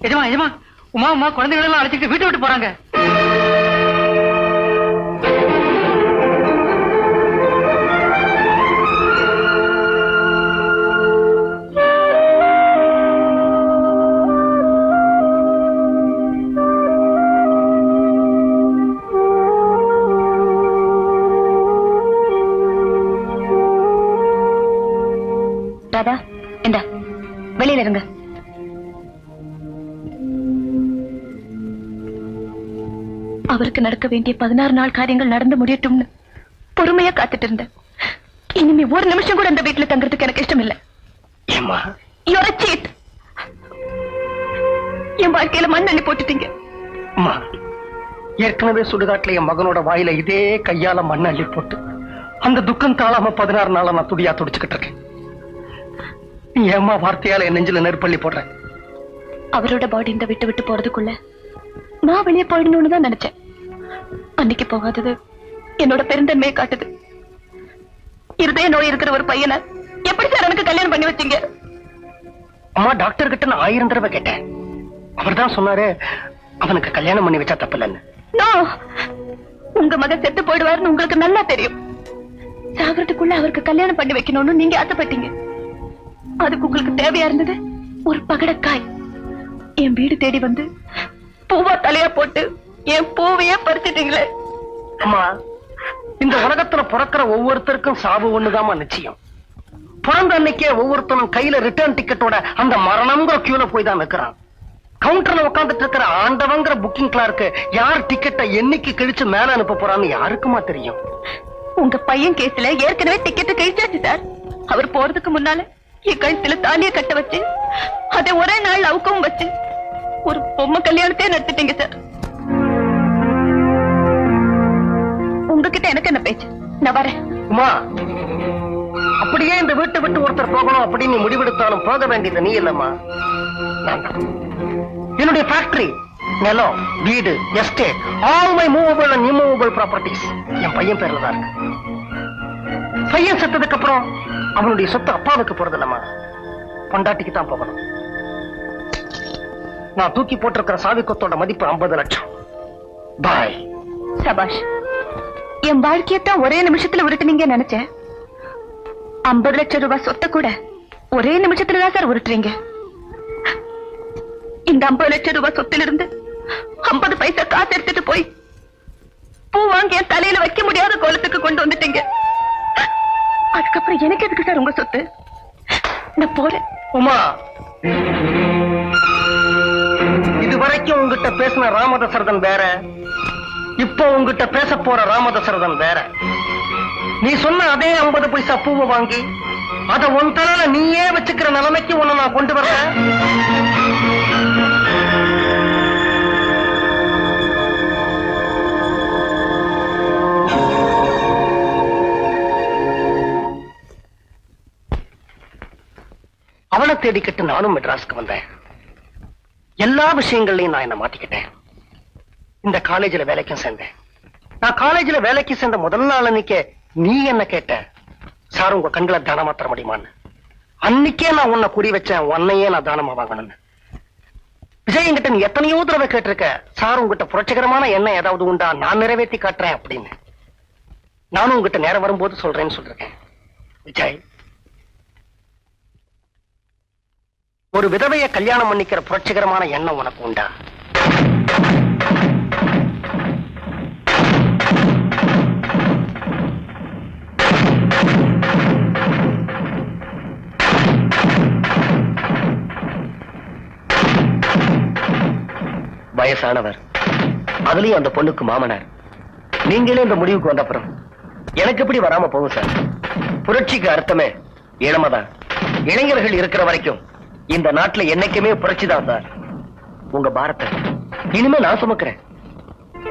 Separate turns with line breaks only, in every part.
எஜமா எஜமா, உமா உமா குழந்தைகள் எல்லாம் அழைச்சிட்டு வீட்டை விட்டு போறாங்க.
ராதா, இந்த வெளியில இருங்க. அவருக்கு நடக்க வேண்டிய 16 நாள் காரியங்கள் நடந்து முடியட்டும்னு பொறுமையா காத்துட்டு இருந்தேன். இனிமே ஒரு நிமிஷம் கூட அந்த வீட்டுல தங்குறதுக்கு எனக்கு இஷ்டம் இல்ல. என் வாழ்க்கையில மண் அள்ளி போட்டுட்டீங்க.
ஏற்கனவே சுடுகாட்டுல என் மகனோட வாயில இதே கையால மண் அள்ளி போட்டு அந்த துக்கம் தாளாம 16 நாளா நான் துடியா துடிச்சுக்கிட்டு இருக்கேன். நீ ஏமா வார்த்தையால என் நெஞ்சில நெருப்பள்ளி போடுற?
அவரோட பாடி இந்த விட்டு விட்டு போறதுக்குள்ள நான் வெளியே போயிடணும்னு தான் நினைச்சேன். அன்னைக்கு போகாதது என்னோட பெருந்தன்மையை காட்டுது. இருதய நோய் இருக்கிற ஒரு பையனை எப்படி சார் எனக்கு கல்யாணம் பண்ணி வச்சீங்க?
அம்மா, டாக்டர் கிட்ட நான் 1000 தடவை கேட்டேன். அவர் தான் சொன்னாரு அவனுக்கு கல்யாணம் பண்ணி வச்சா தப்பு இல்லைன்னு.
உங்க மகன் செத்து போயிடுவாருன்னு உங்களுக்கு நல்லா தெரியும். சாகரத்துக்குள்ள அவருக்கு கல்யாணம் பண்ணி வைக்கணும்னு நீங்க ஆசைப்பட்டீங்க. அதுக்கு உங்களுக்கு தேவையா இருந்தது ஒரு பகடக்காய். என் வீடு தேடி வந்து பூவா தலையா போட்டு என் பூவையே பறிச்சிட்டீங்களே.
அம்மா, இந்த உலகத்துல பிறக்கிற ஒவ்வொருத்தருக்கும் சாவு ஒண்ணுதாமா நிச்சயம். பிறந்த அன்னைக்கே ஒவ்வொருத்தரும் கையில ரிட்டர்ன் டிக்கெட்டோட அந்த மரணம்ங்கிற கியூல போய் தான் நிக்கிறான். கவுண்டர்ல உட்காந்துட்டு இருக்கிற ஆண்டவங்கிற புக்கிங் கிளார்க்கு யார் டிக்கெட்டை என்னைக்கு கிழிச்சு மேல அனுப்ப போறான்னு யாருக்குமா தெரியும்?
உங்க பையன் கேஸ்ல ஏற்கனவே டிக்கெட் கழிச்சாச்சு சார். அவர் போறதுக்கு முன்னால என் கழுத்துல தாலிய கட்ட வச்சு அதை ஒரே நாள் அவுக்கவும் வச்சு ஒரு பொம்மை கல்யாணத்தையே நடத்திட்டீங்க சார். உங்ககிட்ட எனக்கு என்ன பேச்சு? நான் வரேன்.
உமா, அப்படியே இந்த வீட்டை விட்டு ஒருத்தர் போகணும் அப்படின்னு நீ முடிவெடுத்தாலும் போக வேண்டியது நீ இல்லம்மா. என்னுடைய ஃபேக்டரி, நிலம், வீடு, estate, all my movable and immovable properties என் பையன் பேர்ல தான் இருக்கு. பையன் செத்ததுக்கு அப்புறம் அவனுடைய சொத்து அப்பாவுக்கு போறது இல்லம்மா, பொண்டாட்டிக்கு தான் போகணும். நான் தூக்கி போட்டிருக்கிற சாவி கொத்தோட மதிப்பு 50 லட்சம். பாய்.
சபாஷ். என் வாழ்க்கையத்தான் ஒரே நிமிஷத்துல உருட்டுனீங்க நினைச்சேன். 50 லட்சம் ரூபாய் சொத்தை கூட ஒரே நிமிஷத்துலதான் சார் உருட்டுறீங்க. இந்த 50 லட்சம் ரூபாய் சொத்துல இருந்து 50 பைசா காசு எடுத்துட்டு போய் பூ வாங்கி என் தலையில வைக்க முடியாத கோலத்துக்கு கொண்டு வந்துட்டீங்க. அதுக்கப்புறம் எனக்கு எதுக்கு சார் உங்க சொத்து? நான் போறேன்.
உமா, இதுவரைக்கும் உங்ககிட்ட பேசின ராமதசரதன் வேற, இப்போ உங்ககிட்ட பேச போற ராமதசரதன் வேற. நீ சொன்ன அதே 50 பைசா பூவை வாங்கி அத உன் தலையில நீயே வச்சுக்கிற நிலைமைக்கு உன்னை நான் கொண்டு வரேன். அவளை தேடிக்கிட்டு நானும் மெட்ராஸ்க்கு வந்தேன். எல்லா விஷயங்கள்லயும் நான் என்ன மாத்திக்கிட்டேன். இந்த காலேஜ்ல வேலைக்கும் சேர்ந்தேன். நான் காலேஜ்ல வேலைக்கு சேர்ந்த முதல் நாள் அன்னைக்கே நீ என்ன கேட்ட, சார் உங்க கண்களை தானமா தர முடியுமான்னு. அன்னைக்கே நான் உன்னை குறி வச்சேன், உன்னையே நான் தானமா வாங்கணும்னு. விஜய் என்கிட்ட நீ எத்தனையோ தடவை கேட்டிருக்க, சார் உங்ககிட்ட புரட்சிகரமான எண்ணம் ஏதாவது உண்டா, நான் நிறைவேற்றி காட்டுறேன் அப்படின்னு. நானும் உங்ககிட்ட நேரம் வரும்போது சொல்றேன்னு சொல்லிருக்கேன். விஜய், ஒரு விதவைய கல்யாணம் பண்ணிக்கிற புரட்சிகரமான எண்ணம் உனக்கு உண்டா? வயசானவர், அதுலயும் அந்த பொண்ணுக்கு மாமனார். நீங்களே இந்த முடிவுக்கு வந்த அப்புறம் எனக்கு எப்படி வராம போகும் சார்? புரட்சிக்கு அர்த்தமே இளமைதான். இளைஞர்கள் இருக்கிற வரைக்கும் இந்த நாட்டுல என்னைக்குமே புரட்சிதான் சார். உங்க பாரத்தை இனிமே நான் சுமக்கிறேன்.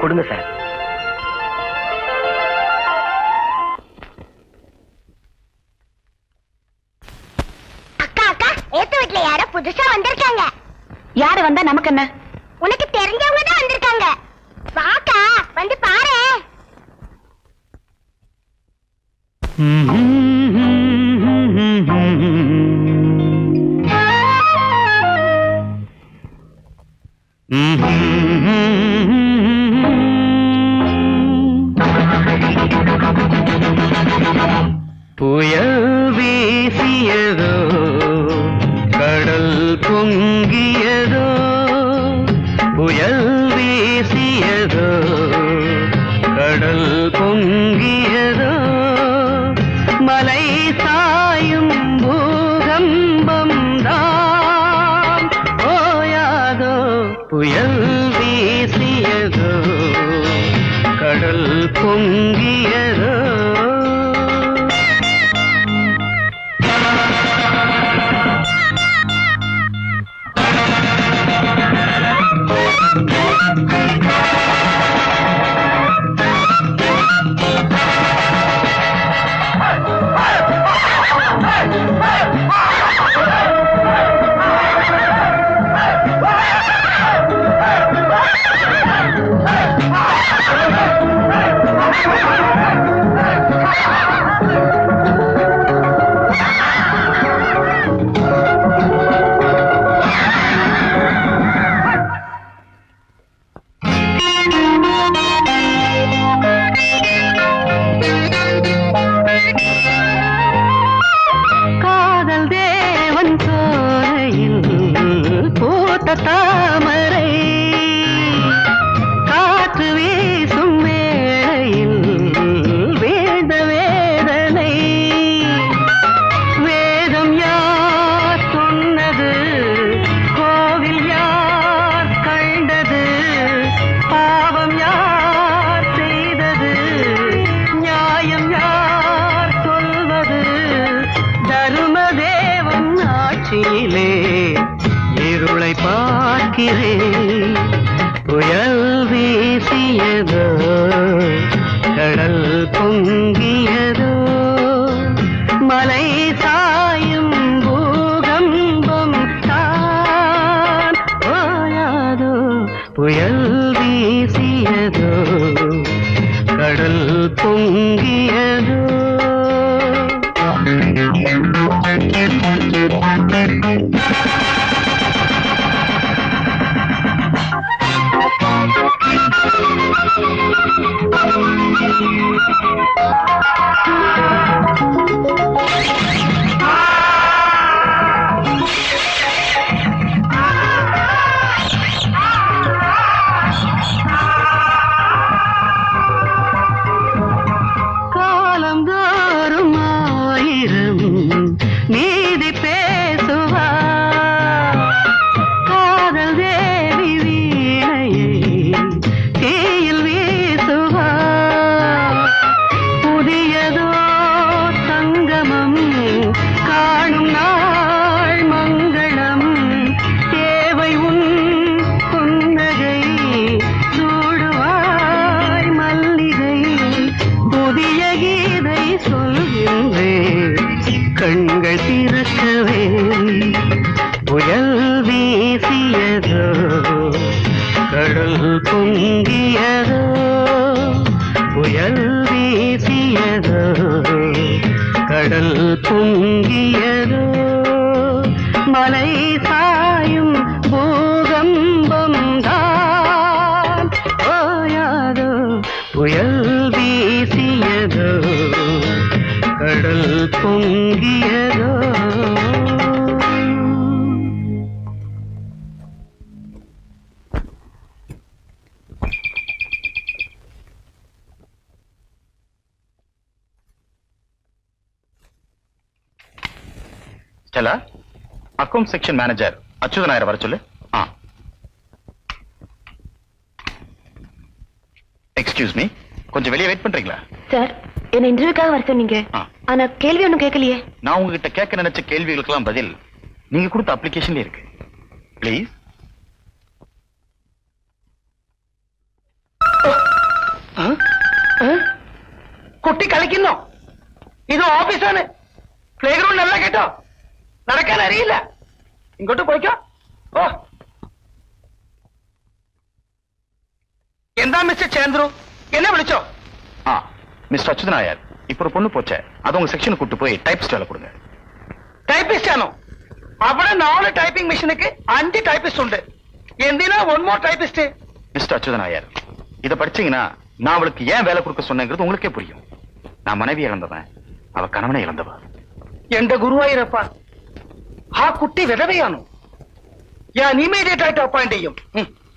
கொடுங்க சார்.
அக்கா அக்கா, ஏத்த வீட்டுல யாரோ புதுசா வந்திருக்காங்க.
யாரு வந்தா நமக்கு என்ன?
உனக்கு தெரிஞ்சவங்க தான் வந்திருக்காங்க. வாக்கா, வந்து பாரு.
புயல் வீசியதோ கடல் பொங்கியதோ புயல் வீசியதோ கடல் பொங்கியதோ மலை சாயும் பூகம்பம் தான் ஓயாதோ புயல் வீசியதோ கடல் பொங்கியதோ தாமரை காற்று வீசும் வேளையில் வேத வேதனை வேதம் யார் சொன்னது கோவில் யார் கண்டது பாவம் யார் செய்தது நியாயம் யார் சொல்வது தருமதேவன் ஆட்சியிலே இருளை பார்க்கிறேன் புயல் வீசியதோ கடல் பொங்கியதோ மலை சாயும் பூகம்பம் தான் ஓயாதோ புயல் வீசியதோ கடல் பொங்கியதோ காலந்தோறும் ஆயிரம் நீதி பேசுவார் காதல் தேவி வீணையை தீயில் வீசுவார் புதியதோ சங்கமம் காணும் நாள் மங்களம் தேவை உன் புன்னகை சூடுவாய் மல்லிகை புதிய கீதை சொல்கின்றேன் கண்கள் திறக்கவே புயல் வீசியதோ கடல் பொங்கியதோ புயல் வீசியதோ கடல் பொங்கியதோ மலை சாயும் பூகம்பம் தான் ஓயாதோ புயல் வீசியதோ கடல் பொங்கியதோ
ஸ்டெல்லா, அக்கவுண்ட் செக்ஷன் மேனேஜர் அச்சுதனாயர் வர சொல்லு. எக்ஸ்கியூஸ் மீ, கொஞ்சம் வெளியே வெயிட் பண்றீங்களா?
சார், என்ன இன்டர்வியூக்காக வர சொன்னீங்க. ஆனா கேள்வி ஒண்ணும் கேட்கலையே.
நான் உங்ககிட்ட கேட்க நினைச்ச கேள்விகளுக்கெல்லாம் பதில் நீங்க கொடுத்த அப்ளிகேஷன்ல இருக்கு. ப்ளீஸ்.
കുട്ടി കളിക്കുന്നോ? ഇത് ഓഫീസാണ്. പ്ലേ ഗ്രൗണ്ട് അല്ല കേട്ടോ. നടക്കാൻ അറിയില്ല. ഇങ്ങോട്ട് പോയിക്കോ. ഓ, എന്താ മിസ്റ്റർ ചന്ദ്രു, എന്നെ വിളിച്ചോ?
மிஸ்டர் அச்சுதனாயர், இப்ப ஒரு பொண்ணு போச்சே, அது உங்க செக்ஷன் கூட்டு போய் டைப்பிஸ்ட் வேலை கொடுங்க.
ടൈപ്പിസ്റ്റ് ആണോ? അവിടെ 4 ടൈപ്പിംഗ് മെഷീനുക്ക് 5 ടൈപ്പിസ്റ്റ് ഉണ്ട്. എന്തിനാ one more typist?
Mister Achuthan Nair, இத படிச்சீங்கன்னா நான் அவளுக்கு ஏன் வேலை கொடுக்க சொன்னேங்கிறது உங்களுக்கே புரியும். நான் மனைவி இழந்தவன், அவ கணவனை இழந்தவ.
എന്റെ ഗുരുവായൂരപ്പ, ആ കുട്ടി വിധവയാണോ? ഞാൻ ഇമീഡിയറ്റ് ആയിട്ട് അപ്പോയിന്റ് ചെയ്യും.